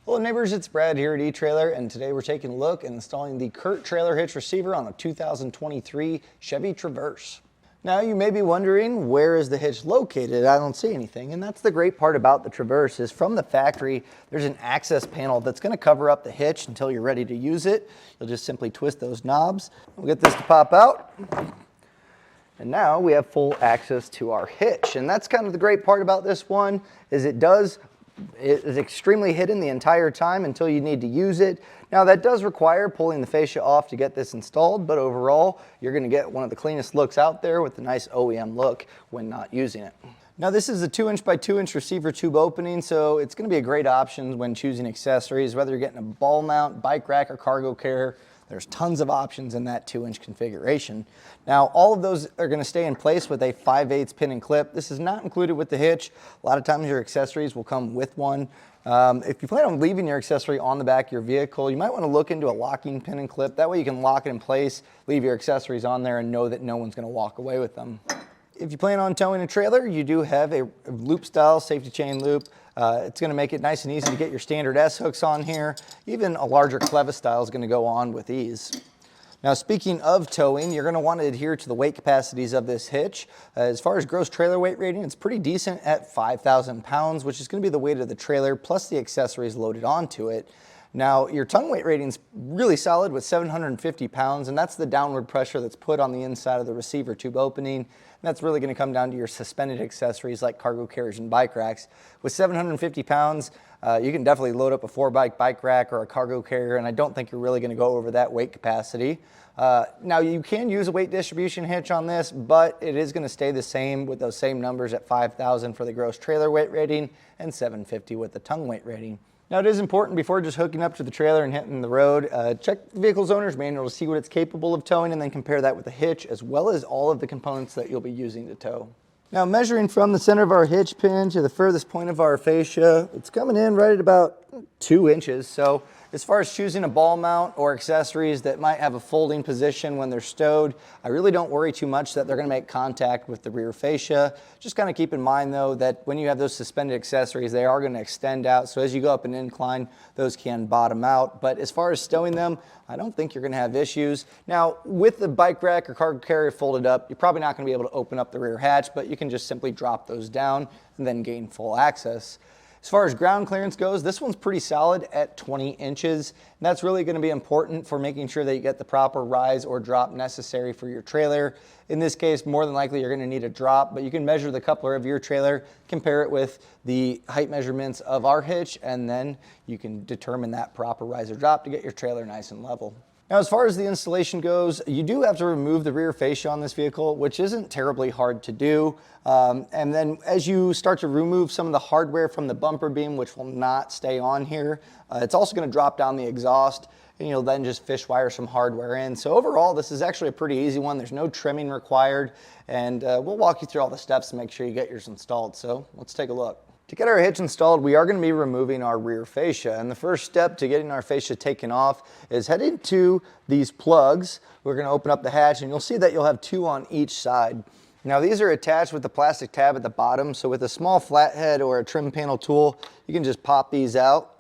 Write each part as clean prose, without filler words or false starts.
Hello neighbors, it's Brad here at eTrailer, and today we're taking a look and installing the CURT Trailer Hitch Receiver on a 2023 Chevy Traverse. Now you may be wondering, where is the hitch located? I don't see anything, and that's the great part about the Traverse is from the factory there's an access panel that's going to cover up the hitch until you're ready to use it. You'll just simply twist those knobs. We'll get this to pop out. And now we have full access to our hitch, and that's kind of the great part about this one is it is extremely hidden the entire time until you need to use it. Now that does require pulling the fascia off to get this installed, but overall you're going to get one of the cleanest looks out there with a nice OEM look when not using it. Now this is a 2" by 2" receiver tube opening, so it's going to be a great option when choosing accessories, whether you're getting a ball mount, bike rack, or cargo carrier. There's tons of options in that 2" configuration. Now all of those are going to stay in place with a 5/8 pin and clip. This is not included with the hitch. A lot of times your accessories will come with one. If you plan on leaving your accessory on the back of your vehicle, you might want to look into a locking pin and clip. That way you can lock it in place, leave your accessories on there, and know that no one's going to walk away with them. If you plan on towing a trailer, you do have a loop style safety chain loop. It's going to make it nice and easy to get your standard S hooks on here. Even a larger clevis style is going to go on with ease. Now speaking of towing, you're going to want to adhere to the weight capacities of this hitch. As far as gross trailer weight rating, it's pretty decent at 5,000 pounds, which is going to be the weight of the trailer plus the accessories loaded onto it. Now your tongue weight rating is really solid with 750 pounds, and that's the downward pressure that's put on the inside of the receiver tube opening. And that's really going to come down to your suspended accessories like cargo carriers and bike racks. With 750 pounds, you can definitely load up a 4-bike rack or a cargo carrier, and I don't think you're really going to go over that weight capacity. Now you can use a weight distribution hitch on this, but it is going to stay the same with those same numbers at 5,000 for the gross trailer weight rating and 750 with the tongue weight rating. Now it is important before just hooking up to the trailer and hitting the road, check the vehicle's owner's manual to see what it's capable of towing and then compare that with the hitch as well as all of the components that you'll be using to tow. Now measuring from the center of our hitch pin to the furthest point of our fascia, it's coming in right at about 2 inches. So as far as choosing a ball mount or accessories that might have a folding position when they're stowed, I really don't worry too much that they're going to make contact with the rear fascia. Just kind of keep in mind though that when you have those suspended accessories, they are going to extend out. So as you go up an incline, those can bottom out. But as far as stowing them, I don't think you're going to have issues. Now with the bike rack or cargo carrier folded up, you're probably not going to be able to open up the rear hatch, but you can just simply drop those down and then gain full access. As far as ground clearance goes, this one's pretty solid at 20 inches. And that's really going to be important for making sure that you get the proper rise or drop necessary for your trailer. In this case, more than likely you're going to need a drop, but you can measure the coupler of your trailer, compare it with the height measurements of our hitch, and then you can determine that proper rise or drop to get your trailer nice and level. Now as far as the installation goes, you do have to remove the rear fascia on this vehicle, which isn't terribly hard to do. And then as you start to remove some of the hardware from the bumper beam, which will not stay on here, it's also going to drop down the exhaust, and you'll then just fish wire some hardware in. So overall, this is actually a pretty easy one. There's no trimming required, and we'll walk you through all the steps to make sure you get yours installed. So let's take a look. To get our hitch installed, we are going to be removing our rear fascia, and the first step to getting our fascia taken off is heading to these plugs. We're going to open up the hatch, and you'll see that you'll have 2 on each side. Now these are attached with the plastic tab at the bottom, so with a small flathead or a trim panel tool, you can just pop these out,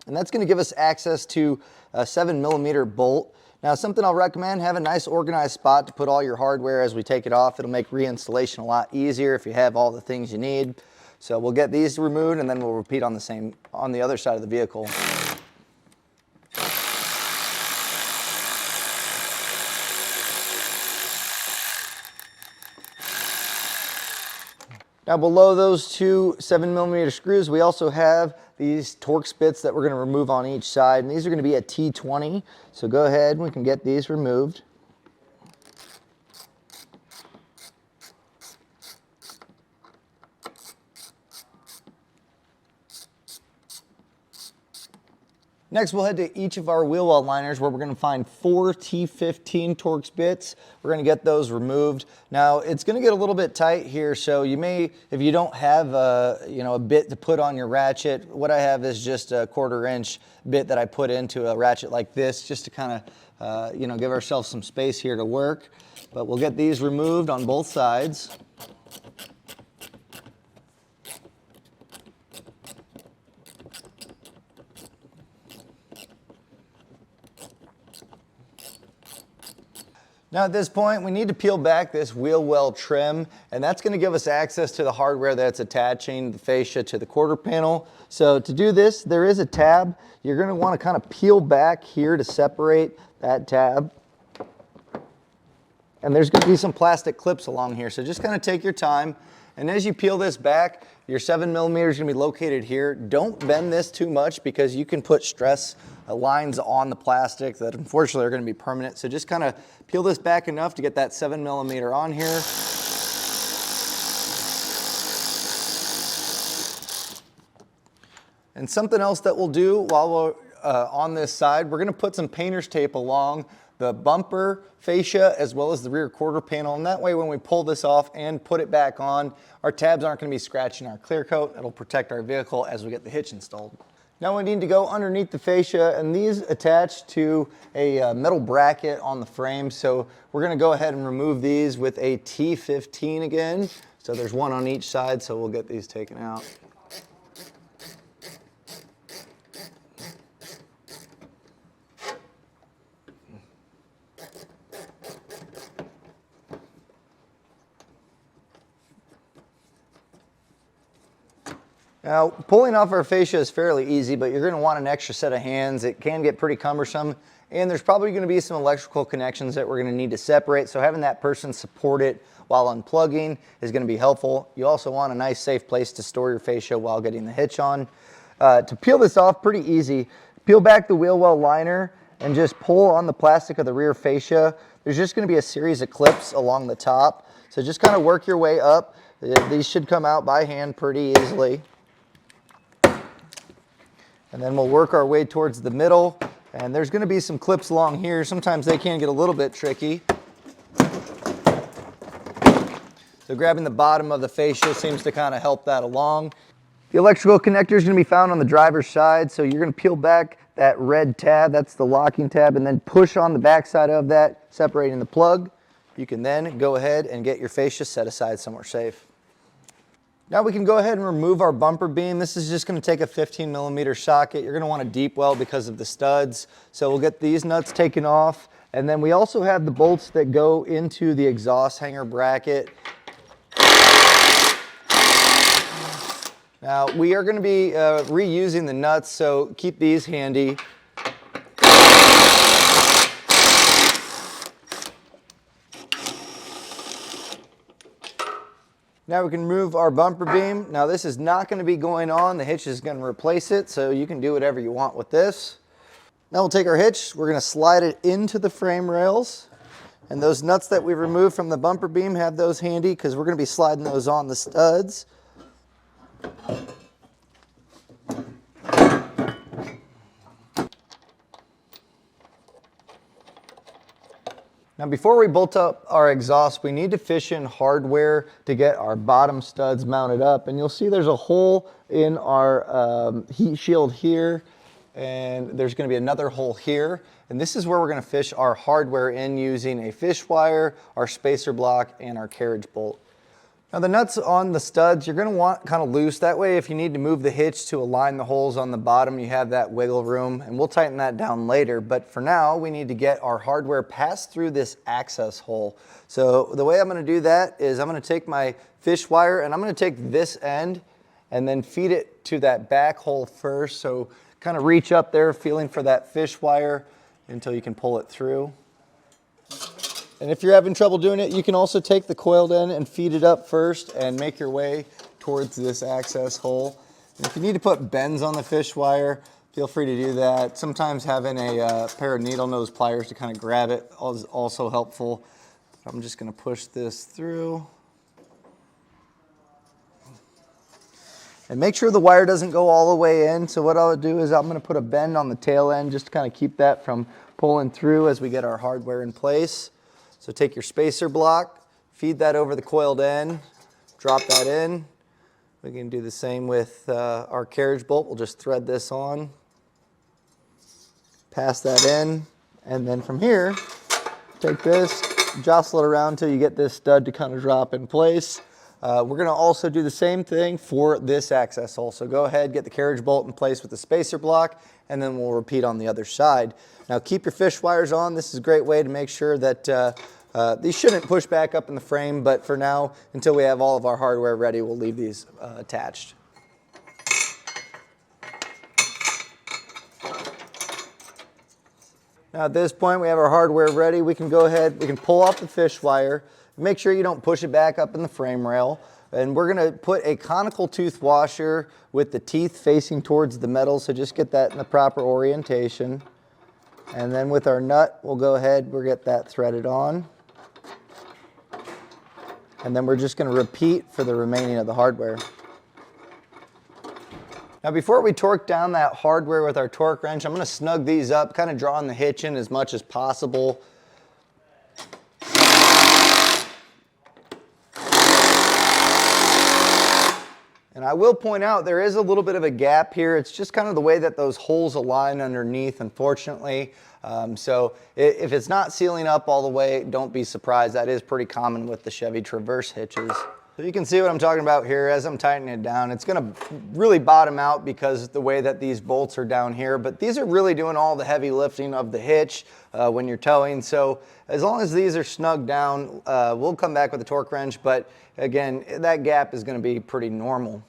and that's going to give us access to a 7mm bolt. Now something I'll recommend, have a nice organized spot to put all your hardware as we take it off. It'll make reinstallation a lot easier if you have all the things you need. So we'll get these removed and then we'll repeat on the other side of the vehicle. Now below those 2 7mm screws, we also have these Torx bits that we're going to remove on each side, and these are going to be a T20. So go ahead, we can get these removed. Next, we'll head to each of our wheel well liners where we're going to find 4 T15 Torx bits. We're going to get those removed. Now, it's going to get a little bit tight here, so you may, if you don't have a bit to put on your ratchet, what I have is just a 1/4 inch bit that I put into a ratchet like this, just to kind of, give ourselves some space here to work. But we'll get these removed on both sides. Now at this point, we need to peel back this wheel well trim, and that's going to give us access to the hardware that's attaching the fascia to the quarter panel. So to do this, there is a tab. You're going to want to kind of peel back here to separate that tab. And there's going to be some plastic clips along here, so just kind of take your time. And as you peel this back, your 7mm is going to be located here. Don't bend this too much because you can put stress lines on the plastic that unfortunately are going to be permanent. So just kind of peel this back enough to get that 7mm on here. And something else that we'll do while we're on this side, we're going to put some painter's tape along the bumper fascia as well as the rear quarter panel, and that way when we pull this off and put it back on, our tabs aren't going to be scratching our clear coat. It'll protect our vehicle as we get the hitch installed. Now we need to go underneath the fascia, and these attach to a metal bracket on the frame, so we're going to go ahead and remove these with a T15 again. So there's one on each side, so we'll get these taken out. Now, pulling off our fascia is fairly easy, but you're going to want an extra set of hands. It can get pretty cumbersome, and there's probably going to be some electrical connections that we're going to need to separate, so having that person support it while unplugging is going to be helpful. You also want a nice, safe place to store your fascia while getting the hitch on. To peel this off, pretty easy. Peel back the wheel well liner and just pull on the plastic of the rear fascia. There's just going to be a series of clips along the top, so just kind of work your way up. These should come out by hand pretty easily. And then we'll work our way towards the middle, and there's going to be some clips along here. Sometimes they can get a little bit tricky. So grabbing the bottom of the fascia seems to kind of help that along. The electrical connector is going to be found on the driver's side, so you're going to peel back that red tab, that's the locking tab, and then push on the back side of that, separating the plug. You can then go ahead and get your fascia set aside somewhere safe. Now we can go ahead and remove our bumper beam. This is just going to take a 15mm socket. You're going to want a deep weld because of the studs. So we'll get these nuts taken off. And then we also have the bolts that go into the exhaust hanger bracket. Now we are going to be reusing the nuts, so keep these handy. Now we can remove our bumper beam. Now this is not going to be going on. The hitch is going to replace it, so you can do whatever you want with this. Now we'll take our hitch, we're going to slide it into the frame rails. And those nuts that we removed from the bumper beam, have those handy because we're going to be sliding those on the studs. Now before we bolt up our exhaust, we need to fish in hardware to get our bottom studs mounted up. And you'll see there's a hole in our heat shield here, and there's going to be another hole here. And this is where we're going to fish our hardware in using a fish wire, our spacer block, and our carriage bolt. Now the nuts on the studs, you're going to want kind of loose. That way if you need to move the hitch to align the holes on the bottom, you have that wiggle room, and we'll tighten that down later. But for now, we need to get our hardware passed through this access hole. So the way I'm going to do that is I'm going to take my fish wire and I'm going to take this end and then feed it to that back hole first. So kind of reach up there, feeling for that fish wire until you can pull it through. And if you're having trouble doing it, you can also take the coiled end and feed it up first and make your way towards this access hole. And if you need to put bends on the fish wire, feel free to do that. Sometimes having a pair of needle nose pliers to kind of grab it is also helpful. I'm just going to push this through. And make sure the wire doesn't go all the way in. So what I'll do is I'm going to put a bend on the tail end just to kind of keep that from pulling through as we get our hardware in place. So take your spacer block, feed that over the coiled end, drop that in. We can do the same with our carriage bolt. We'll just thread this on, pass that in, and then from here, take this, jostle it around until you get this stud to kind of drop in place. We're going to also do the same thing for this access hole. So go ahead, get the carriage bolt in place with the spacer block, and then we'll repeat on the other side. Now keep your fish wires on. This is a great way to make sure that These shouldn't push back up in the frame, but for now, until we have all of our hardware ready, we'll leave these attached. Now at this point, we have our hardware ready. We can go ahead, we can pull off the fish wire. Make sure you don't push it back up in the frame rail. And we're gonna put a conical tooth washer with the teeth facing towards the metal, so just get that in the proper orientation. And then with our nut, we'll go ahead, we'll get that threaded on. And then we're just gonna repeat for the remaining of the hardware. Now before we torque down that hardware with our torque wrench, I'm gonna snug these up, kind of drawing the hitch in as much as possible. And I will point out there is a little bit of a gap here. It's just kind of the way that those holes align underneath, unfortunately. So if it's not sealing up all the way, don't be surprised. That is pretty common with the Chevy Traverse hitches. So you can see what I'm talking about here as I'm tightening it down. It's gonna really bottom out because the way that these bolts are down here, but these are really doing all the heavy lifting of the hitch when you're towing. So as long as these are snugged down, we'll come back with a torque wrench, but again, that gap is gonna be pretty normal.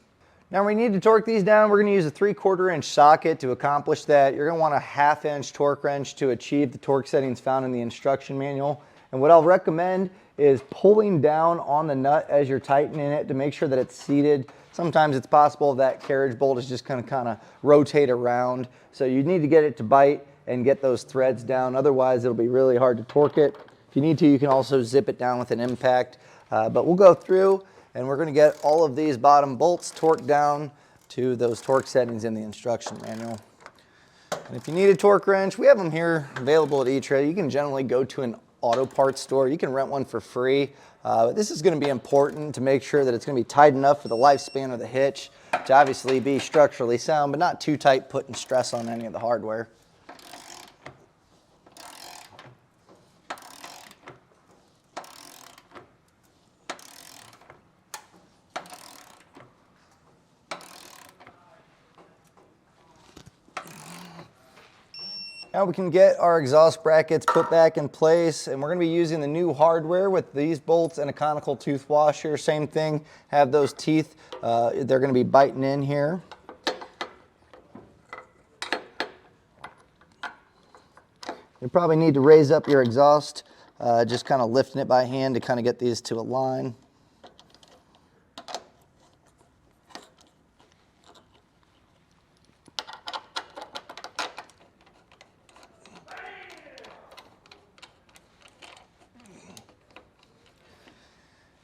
Now we need to torque these down. We're gonna use a 3/4 inch socket to accomplish that. You're gonna want a 1/2 inch torque wrench to achieve the torque settings found in the instruction manual. And what I'll recommend is pulling down on the nut as you're tightening it to make sure that it's seated. Sometimes it's possible that carriage bolt is just gonna kind of rotate around. So you need to get it to bite and get those threads down. Otherwise, it'll be really hard to torque it. If you need to, you can also zip it down with an impact. But we'll go through and we're gonna get all of these bottom bolts torqued down to those torque settings in the instruction manual. And if you need a torque wrench, we have them here available at eTrailer. You can generally go to an auto parts store. You can rent one for free. This is gonna be important to make sure that it's gonna be tight enough for the lifespan of the hitch to obviously be structurally sound, but not too tight, putting stress on any of the hardware. Now we can get our exhaust brackets put back in place, and we're going to be using the new hardware with these bolts and a conical tooth washer. Same thing, have those teeth, they're going to be biting in here. You probably need to raise up your exhaust, just kind of lifting it by hand to kind of get these to align.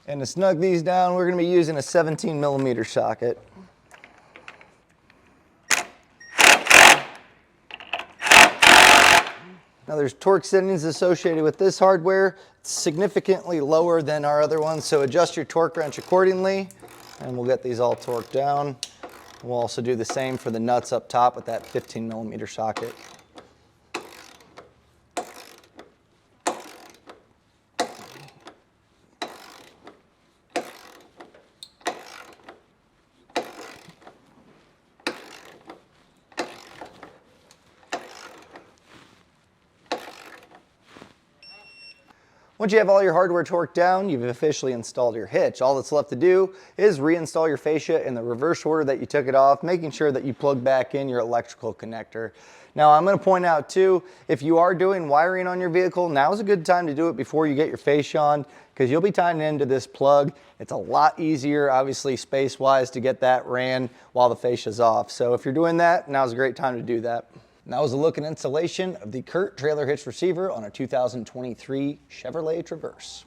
And to snug these down, we're going to be using a 17mm socket. Now there's torque settings associated with this hardware. It's significantly lower than our other ones, so adjust your torque wrench accordingly, and we'll get these all torqued down. We'll also do the same for the nuts up top with that 15mm socket. Once you have all your hardware torqued down, you've officially installed your hitch. All that's left to do is reinstall your fascia in the reverse order that you took it off, making sure that you plug back in your electrical connector. Now I'm going to point out too, if you are doing wiring on your vehicle, now is a good time to do it before you get your fascia on, because you'll be tying into this plug. It's a lot easier, obviously space-wise, to get that ran while the fascia's off. So if you're doing that, now's a great time to do that. And that was a look and installation of the CURT Trailer Hitch Receiver on a 2023 Chevrolet Traverse.